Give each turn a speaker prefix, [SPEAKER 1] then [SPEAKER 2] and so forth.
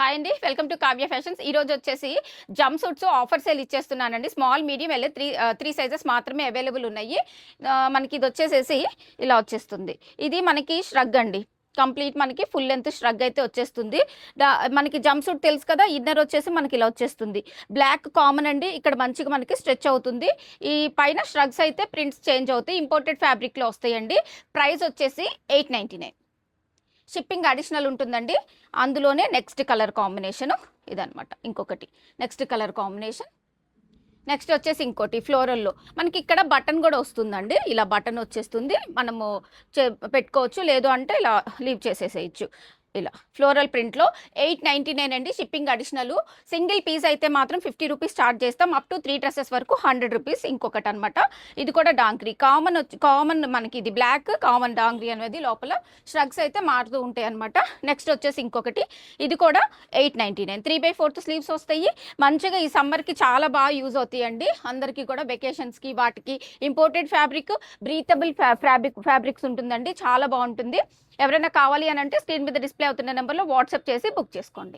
[SPEAKER 1] Hi అండి, welcome to Kavya fashions. ఈ రోజు వచ్చేసి జంప్ సూట్స్ ఆఫర్ సేల్ ఇచ్చేస్తున్నానండి. స్మాల్ మీడియం వెళ్ళి త్రీ సైజెస్ మాత్రమే అవైలబుల్ ఉన్నాయి. మనకి ఇది వచ్చేసేసి ఇలా వచ్చేస్తుంది. ఇది మనకి ష్రగ్ అండి, కంప్లీట్ మనకి ఫుల్ లెంత్ ష్రగ్ అయితే వచ్చేస్తుంది. మనకి జంప్ సూట్ తెలుసు కదా, ఇన్నర్ వచ్చేసి మనకి ఇలా వచ్చేస్తుంది. బ్లాక్ కామన్ అండి, ఇక్కడ మంచిగా మనకి స్ట్రెచ్ అవుతుంది. ఈ పైన ష్రగ్స్ అయితే ప్రింట్స్ చేంజ్ అవుతాయి, ఇంపోర్టెడ్ ఫ్యాబ్రిక్లో వస్తాయండి. ప్రైస్ వచ్చేసి 899. షిప్పింగ్ అడిషనల్ ఉంటుందండి. అందులోనే నెక్స్ట్ కలర్ కాంబినేషన్ ఇదనమాట. ఇంకొకటి నెక్స్ట్ కలర్ కాంబినేషన్, నెక్స్ట్ వచ్చేసి ఇంకోటి ఫ్లోరల్లో మనకి ఇక్కడ బటన్ కూడా వస్తుందండి. ఇలా బటన్ వచ్చేస్తుంది, మనము పెట్టుకోవచ్చు, లేదు అంటే ఇలా లీవ్ చేసేసేయచ్చు. ఇలా ఫ్లోరల్ ప్రింట్లో 899 అండి. Shipping additional. సింగిల్ పీస్ అయితే మాత్రం 50 రూపీస్ చార్జ్ చేస్తాం. అప్ టు 3 డ్రెస్సెస్ వరకు 100 రూపీస్. ఇంకొకటి అనమాట, ఇది కూడా డాంగ్రీ కామన్ మనకి ఇది బ్లాక్ కామన్ డాంగ్రీ అనేది, లోపల ష్రగ్స్ అయితే మారుతూ ఉంటాయి అనమాట. నెక్స్ట్ వచ్చేసి ఇంకొకటి, ఇది కూడా 899. 3/4 స్లీవ్స్ వస్తాయి. మంచిగా ఈ సమ్మర్కి చాలా బాగా యూజ్ అవుతాయండి. అందరికీ కూడా వెకేషన్స్కి వాటికి ఇంపోర్టెడ్ ఫ్యాబ్రిక్, బ్రీతబుల్ ఫ్యాబ్రిక్స్ ఉంటుందండి. చాలా బాగుంటుంది. ఎవరైనా కావాలి అని అంటే స్క్రీన్ మీద డిస్ప్లే అవుతున్న నెంబర్లో వాట్సాప్ చేసి బుక్ చేసుకోండి.